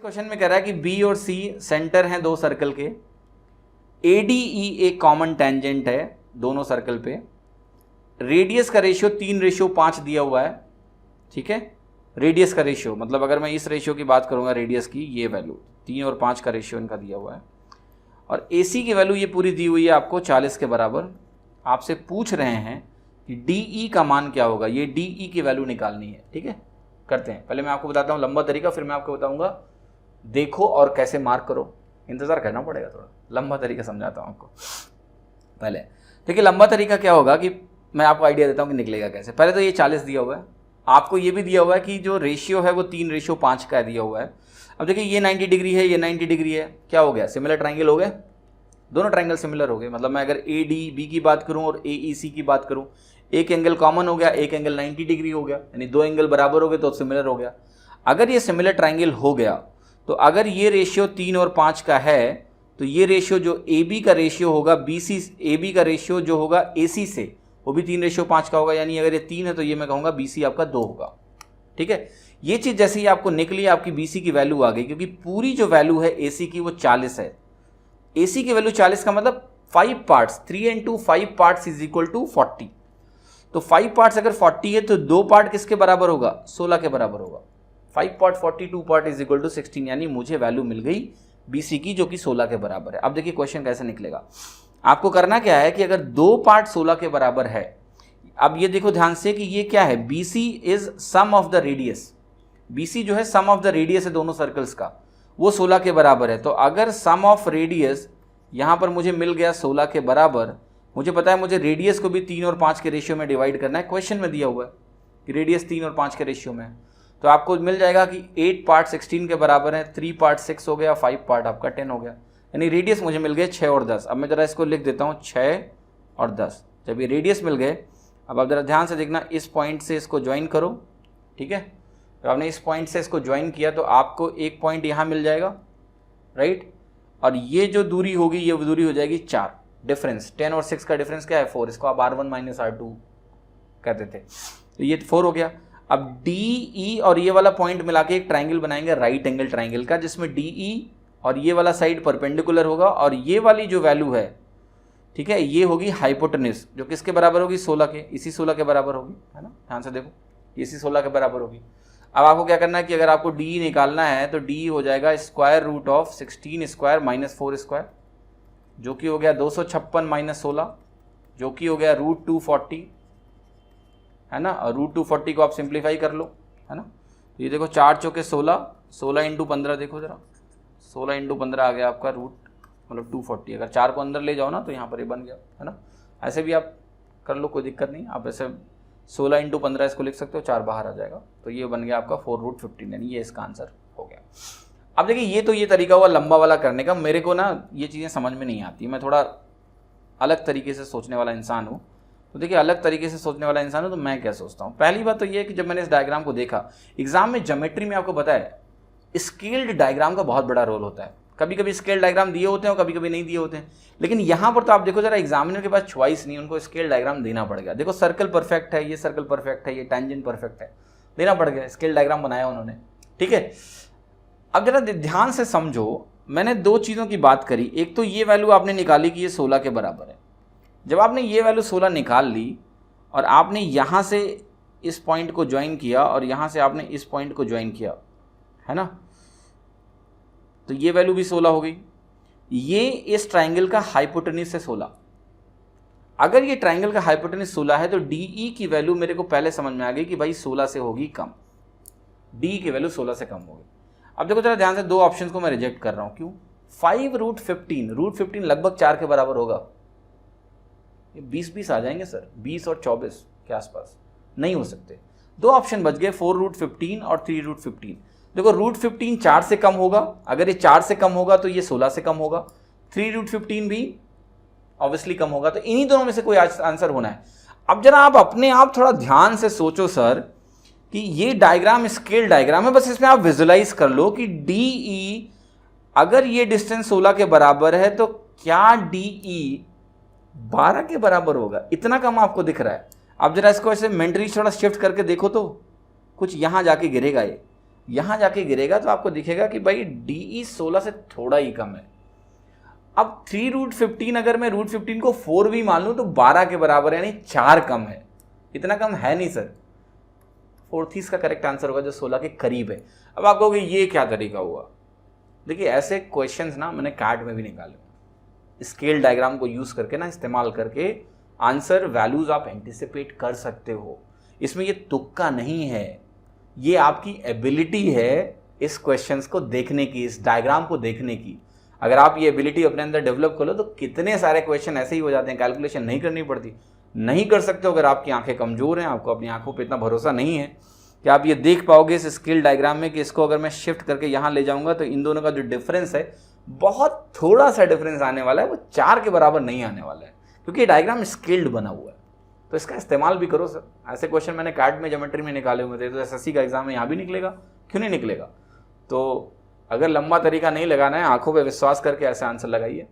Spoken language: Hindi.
क्वेश्चन में कह रहा है कि बी और सी सेंटर हैं दो सर्कल के, ADE एक कॉमन टेंजेंट है दोनों सर्कल पे, रेडियस का रेशियो 3:5 दिया हुआ है। ठीक है, रेडियस का रेशियो मतलब अगर मैं इस रेशियो की बात करूंगा रेडियस की, ये वैल्यू 3 और 5 का रेशियो इनका दिया हुआ है, और AC की वैल्यू ये पूरी दी हुई है आपको 40 के बराबर। आपसे पूछ रहे हैं कि DE का मान क्या होगा, ये DE की वैल्यू निकालनी है। ठीक है, करते हैं। पहले मैं आपको बताता हूँ लंबा तरीका, फिर मैं आपको बताऊंगा देखो और कैसे मार्क करो। इंतजार करना पड़ेगा, थोड़ा लंबा तरीका समझाता हूँ आपको। पहले देखिए लंबा तरीका क्या होगा कि मैं आपको आइडिया देता हूँ कि निकलेगा कैसे। पहले तो ये 40 दिया हुआ है, आपको ये भी दिया हुआ है कि जो रेशियो है वो 3:5 का दिया हुआ है। अब देखिए ये 90 डिग्री है, ये 90 डिग्री है, क्या हो गया, सिमिलर ट्राइंगल हो गए, दोनों ट्राइंगल सिमिलर हो गए। मतलब मैं अगर ADB की बात करूं और AEC की बात करूं, एक एंगल कॉमन हो गया, एक एंगल 90 डिग्री हो गया, यानी दो एंगल बराबर हो गए तो सिमिलर हो गया। अगर ये सिमिलर ट्राइंगल हो गया तो अगर ये रेशियो 3 और 5 का है तो ये रेशियो जो AB का रेशियो होगा AB का रेशियो जो होगा AC से वो भी 3:5 का होगा, यानी अगर ये 3 है तो ये मैं कहूँगा BC आपका 2 होगा। ठीक है, ये चीज़ जैसे ही आपको निकली आपकी BC की वैल्यू आ गई, क्योंकि पूरी जो वैल्यू है AC की वो 40 है। AC की वैल्यू 40 का मतलब 5 parts, 3 into 5 parts is equal to 40। तो 5 पार्ट्स अगर 40 है तो 2 पार्ट किसके बराबर होगा, 16 के बराबर होगा। 5 part 40, 2 part is equal to 16, यानी मुझे वैल्यू मिल गई BC की जो कि 16 के बराबर है। अब देखिए क्वेश्चन कैसे निकलेगा, आपको करना क्या है कि अगर 2 पार्ट 16 के बराबर है, अब ये देखो ध्यान से कि ये क्या है, BC is sum of the radius, BC जो है सम ऑफ द रेडियस है दोनों सर्कल्स का, वो 16 के बराबर है। तो अगर सम ऑफ रेडियस यहाँ पर मुझे मिल गया 16 के बराबर, मुझे पता है मुझे रेडियस को भी 3 और 5 के रेशियो में डिवाइड करना है, क्वेश्चन में दिया हुआ है कि रेडियस 3 और 5 के रेशियो में है, तो आपको मिल जाएगा कि 8 पार्ट 16 के बराबर है, 3 पार्ट 6 हो गया, 5 पार्ट आपका 10 हो गया, यानी रेडियस मुझे मिल गए 6 और 10। अब मैं ज़रा इसको लिख देता हूँ 6 और 10। जब ये रेडियस मिल गए, अब आप ज़रा ध्यान से देखना, इस पॉइंट से इसको ज्वाइन करो। ठीक है, तो आपने इस पॉइंट से इसको ज्वाइन किया तो आपको एक पॉइंट यहाँ मिल जाएगा, राइट, और ये जो दूरी होगी ये दूरी हो जाएगी 4। डिफरेंस 10 और 6 का डिफरेंस क्या है, 4, इसको आप R1 - R2 कहते थे, तो ये 4 हो गया। अब DE और ये वाला पॉइंट मिला के एक ट्राइंगल बनाएंगे, राइट एंगल ट्राइंगल का, जिसमें DE और ये वाला साइड परपेंडिकुलर होगा, और ये वाली जो वैल्यू है, ठीक है, ये होगी हाइपोटेन्यूज, जो किसके बराबर होगी, 16 के, इसी 16 के बराबर होगी, है ना, ध्यान से देखो, इसी 16 के बराबर होगी। अब आपको क्या करना है कि अगर आपको DE निकालना है तो DE हो जाएगा √16² - 4², जो कि हो गया 256 - 16, जो कि हो गया √240, है ना, और √240 को आप सिंप्लीफाई कर लो, है ना। तो ये देखो 4 चौके 16, 16 × 15, देखो जरा 16 × 15 आ गया आपका मतलब 240। अगर 4 को अंदर ले जाओ ना तो यहाँ पर ये बन गया, है ना। ऐसे भी आप कर लो, कोई दिक्कत नहीं, आप ऐसे 16 × 15 इसको लिख सकते हो, 4 बाहर आ जाएगा, तो ये बन गया आपका 4√15, यानी ये इसका आंसर हो गया। अब देखिए ये तो ये तरीका हुआ लंबा वाला करने का, मेरे को ना ये चीज़ें समझ में नहीं आती, मैं थोड़ा अलग तरीके से सोचने वाला इंसान हूँ। तो देखिए अलग तरीके से सोचने वाला इंसान हूँ तो मैं क्या सोचता हूँ, पहली बात तो ये है कि जब मैंने इस डायग्राम को देखा एग्जाम में, ज्योमेट्री में आपको पता है स्केल्ड डायग्राम का बहुत बड़ा रोल होता है। कभी कभी स्केल डायग्राम दिए होते हैं और कभी कभी नहीं दिए होते हैं, लेकिन यहाँ पर तो आप देखो जरा, एग्जामिनर के पास चॉइस नहीं, उनको स्केल डायग्राम देना पड़ेगा। देखो सर्कल परफेक्ट है, ये सर्कल परफेक्ट है, ये टेंजेंट परफेक्ट है, देना पड़ गया, स्केल डायग्राम बनाया उन्होंने। ठीक है, अब जरा ध्यान से समझो, मैंने दो चीज़ों की बात करी, एक तो ये वैल्यू आपने निकाली कि ये 16 के बराबर है। जब आपने ये वैल्यू 16 निकाल ली और आपने यहाँ से इस पॉइंट को ज्वाइन किया और यहाँ से आपने इस पॉइंट को ज्वाइन किया, है ना, तो ये वैल्यू भी 16 हो गई। ये इस ट्राइंगल का हाइपोटेन्यूज है 16। अगर ये ट्राइंगल का हाइपोटेन्यूज 16 है तो DE की वैल्यू मेरे को पहले समझ में आ गई कि भाई 16 से होगी कम, DE की वैल्यू 16 से कम होगी। अब देखो जरा ध्यान से, दो ऑप्शन को मैं रिजेक्ट कर रहा हूं, क्यों, 5√15, √15 लगभग 4 के बराबर होगा, ये 20 आ जाएंगे सर, 20 और 24 के आसपास, नहीं हो सकते। दो ऑप्शन बच गए, 4√15 और 3√15। देखो √15 4 से कम होगा, अगर ये 4 से कम होगा तो ये 16 से कम होगा, 3√15 भी ऑब्वियसली कम होगा, तो इन्हीं दोनों में से कोई आंसर होना है। अब जरा आप अपने आप थोड़ा ध्यान से सोचो सर कि ये डायग्राम स्केल डायग्राम है, बस इसमें आप विजुलाइज कर लो कि DE अगर ये डिस्टेंस 16 के बराबर है तो क्या DE 12 के बराबर होगा, इतना कम आपको दिख रहा है। अब जरा इसको ऐसे मेंटली थोड़ा शिफ्ट करके देखो तो कुछ यहाँ जाके गिरेगा, यहाँ जाके गिरेगा तो आपको दिखेगा कि भाई DE 16 से थोड़ा ही कम है। अब 3√15 अगर मैं √15 को 4 भी मान लूँ तो 12 के बराबर है, यानी 4 कम है। इतना कम है नहीं सर। 4th इसका करेक्ट आंसर होगा जो 16 के करीब है। अब आप कहोगे ये क्या तरीका हुआ? देखिए ऐसे क्वेश्चंस ना मैंने कैट में भी निकाले, स्केल डायग्राम को यूज करके ना, इस्तेमाल करके आंसर वैल्यूज आप एंटिसिपेट कर सकते हो। इसमें ये तुक्का नहीं है, ये आपकी एबिलिटी है इस क्वेश्चंस को देखने की, इस डायग्राम को देखने की। अगर आप ये एबिलिटी अपने अंदर डेवलप कर लो तो कितने सारे क्वेश्चन ऐसे ही हो जाते हैं, कैलकुलेशन नहीं करनी पड़ती। नहीं कर सकते हो अगर आपकी आंखें कमजोर हैं, आपको अपनी आंखों पे इतना भरोसा नहीं है कि आप ये देख पाओगे इस स्केल डायग्राम में कि इसको अगर मैं शिफ्ट करके यहाँ ले जाऊंगा तो इन दोनों का जो डिफरेंस है बहुत थोड़ा सा डिफरेंस आने वाला है, वो 4 के बराबर नहीं आने वाला है, क्योंकि ये डायग्राम स्केल्ड बना हुआ है। तो इसका इस्तेमाल भी करो सर। ऐसे क्वेश्चन मैंने कैट में, ज्योमेट्री में निकाले हुए थे, तो SSC का एग्जाम में यहाँ भी निकलेगा, क्यों नहीं निकलेगा? तो अगर लंबा तरीका नहीं लगाना है, आंखों पे विश्वास करके ऐसे आंसर लगाइए।